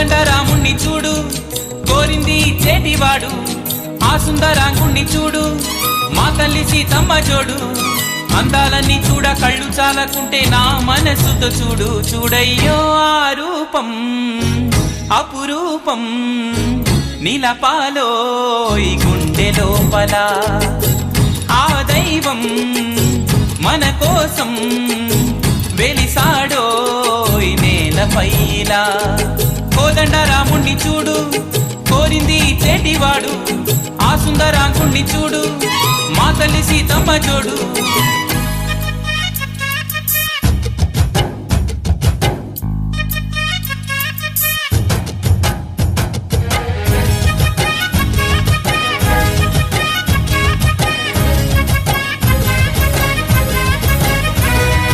కోదండ రాముణ్ణి చూడు కోరింది చేటివాడు ఆ సుందరాంగుణ్ణి చూడు మా తల్లి సీతమ్మ జోడు అందాలన్నీ చూడ కళ్ళు చాలకుంటే నా మనసుతో చూడు చూడయ్యో ఆ రూపం అపురూపం నిలపాలో ఈ గుండె లోపల ఆ దైవం మన కోసం వెలిసాడో ఈ నేలపైలా కోదండ రాముణ్ణి చూడు కోరింది చేటివాడు ఆ సుందరాంగుణ్ణి చూడు మా తల్లి సీతమ్మ జోడు